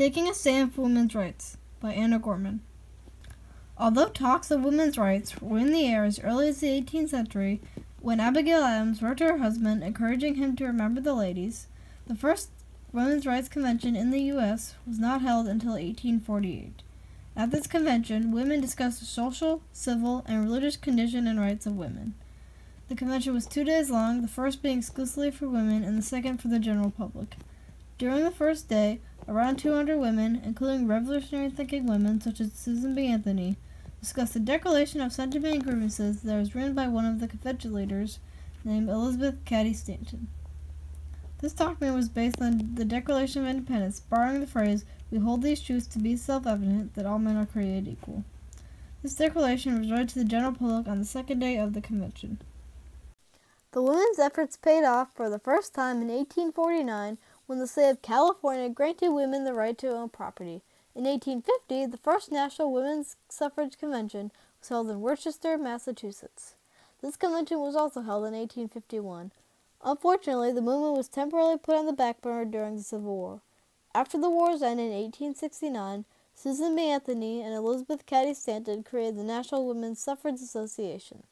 Taking a Stand for Women's Rights by Anna Gorman. Although talks of women's rights were in the air as early as the 18th century, when Abigail Adams wrote to her husband encouraging him to remember the ladies, the first women's rights convention in the U.S. was not held until 1848. At this convention, women discussed the social, civil, and religious condition and rights of women. The convention was 2 days long, the first being exclusively for women and the second for the general public. During the first day, around 200 women, including revolutionary-thinking women such as Susan B. Anthony, discussed the Declaration of Sentiment and Grievances that was written by one of the convention leaders named Elizabeth Cady Stanton. This document was based on the Declaration of Independence, borrowing the phrase, "We hold these truths to be self-evident, that all men are created equal." This declaration was read to the general public on the second day of the convention. The women's efforts paid off for the first time in 1849 when the state of California granted women the right to own property. In 1850, the first National Women's Suffrage Convention was held in Worcester, Massachusetts. This convention was also held in 1851. Unfortunately, the movement was temporarily put on the back burner during the Civil War. After the war's end in 1869, Susan B. Anthony and Elizabeth Cady Stanton created the National Women's Suffrage Association.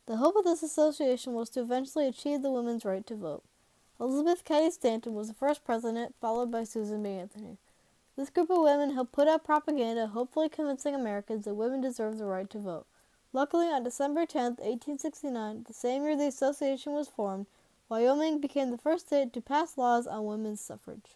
The hope of this association was to eventually achieve the women's right to vote. Elizabeth Cady Stanton was the first president, followed by Susan B. Anthony. This group of women helped put out propaganda, hopefully convincing Americans that women deserve the right to vote. Luckily, on December 10, 1869, the same year the association was formed, Wyoming became the first state to pass laws on women's suffrage.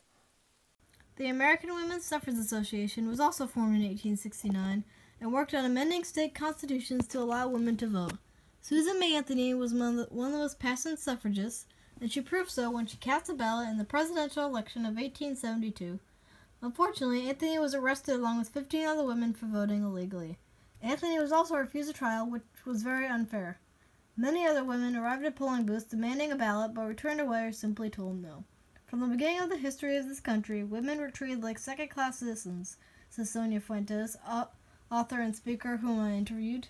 The American Women's Suffrage Association was also formed in 1869 and worked on amending state constitutions to allow women to vote. Susan B. Anthony was one of the most passionate suffragists, and she proved so when she cast a ballot in the presidential election of 1872. Unfortunately, Anthony was arrested along with 15 other women for voting illegally. Anthony was also refused a trial, which was very unfair. Many other women arrived at polling booths demanding a ballot, but were turned away or simply told no. From the beginning of the history of this country, women were treated like second-class citizens, says Sonia Fuentes, author and speaker whom I interviewed.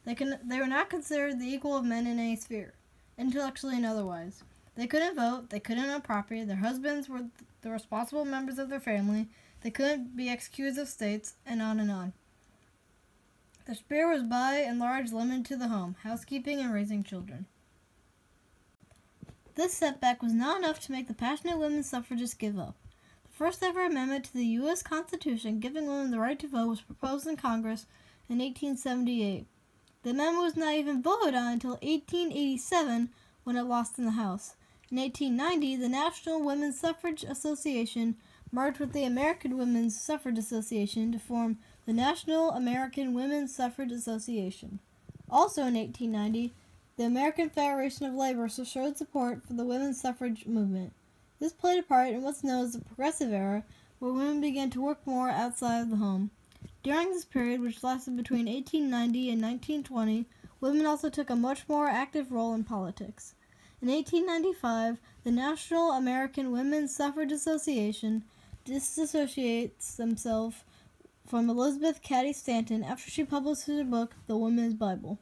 They were not considered the equal of men in any sphere, intellectually and otherwise. They couldn't vote, they couldn't own property, their husbands were the responsible members of their family, they couldn't be executors of states, and on and on. Their sphere was by and large limited to the home, housekeeping, and raising children. This setback was not enough to make the passionate women suffragists give up. The first ever amendment to the U.S. Constitution giving women the right to vote was proposed in Congress in 1878. The amendment was not even voted on until 1887 when it lost in the House. In 1890, the National Women's Suffrage Association merged with the American Women's Suffrage Association to form the National American Women's Suffrage Association. Also in 1890, the American Federation of Labor showed support for the women's suffrage movement. This played a part in what's known as the Progressive Era, where women began to work more outside of the home. During this period, which lasted between 1890 and 1920, women also took a much more active role in politics. In 1895, the National American Women's Suffrage Association disassociates themselves from Elizabeth Cady Stanton after she published her book, The Woman's Bible.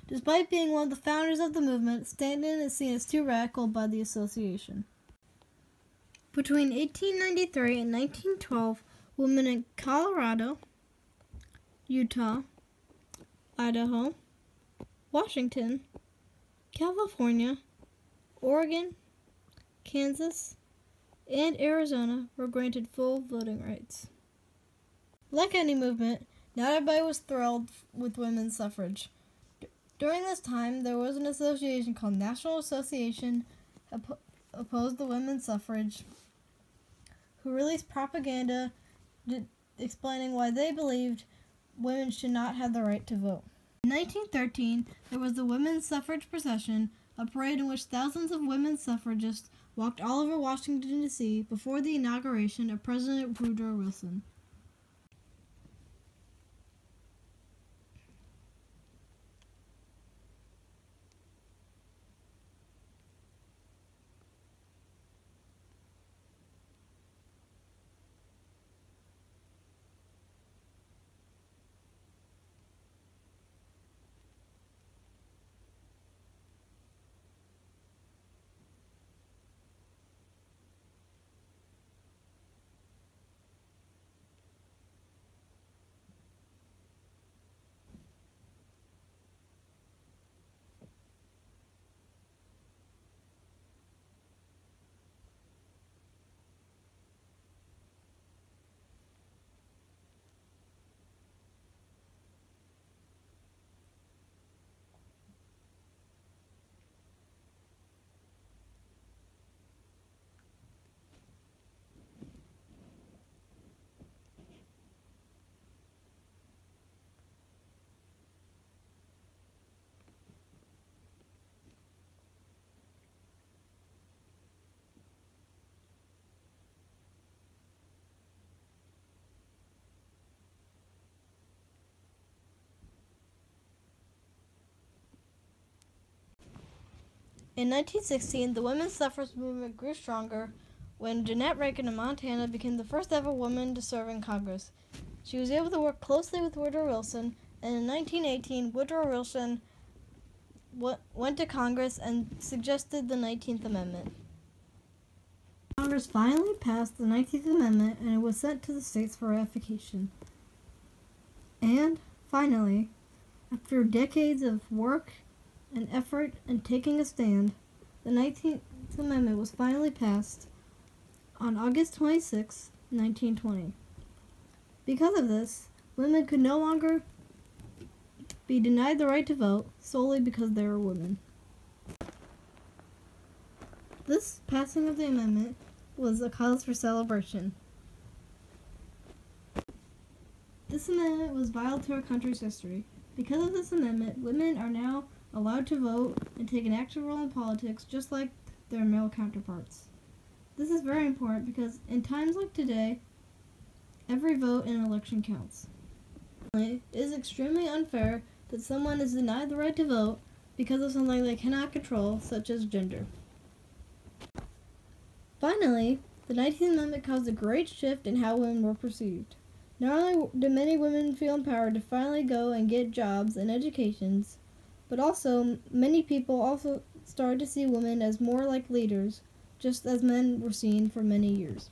Despite being one of the founders of the movement, Stanton is seen as too radical by the association. Between 1893 and 1912, women in Colorado, Utah, Idaho, Washington, California, Oregon, Kansas, and Arizona were granted full voting rights. Like any movement, not everybody was thrilled with women's suffrage. During this time, there was an association called National Association opposed the women's suffrage, who released propaganda explaining why they believed women should not have the right to vote. In 1913, there was the Women's Suffrage Procession, a parade in which thousands of women suffragists walked all over Washington, D.C. before the inauguration of President Woodrow Wilson. In 1916, the women's suffrage movement grew stronger when Jeanette Reagan of Montana became the first ever woman to serve in Congress. She was able to work closely with Woodrow Wilson, and in 1918, Woodrow Wilson went to Congress and suggested the 19th Amendment. Congress finally passed the 19th Amendment, and it was sent to the states for ratification. And, finally, after decades of work and effort and taking a stand, the 19th Amendment was finally passed on August 26, 1920. Because of this, women could no longer be denied the right to vote solely because they were women. This passing of the amendment was a cause for celebration. This amendment was vital to our country's history. Because of this amendment, women are now allowed to vote and take an active role in politics just like their male counterparts. This is very important because in times like today, every vote in an election counts. It is extremely unfair that someone is denied the right to vote because of something they cannot control, such as gender. Finally, the 19th Amendment caused a great shift in how women were perceived. Not only did many women feel empowered to finally go and get jobs and educations, but also many people also started to see women as more like leaders, just as men were seen for many years.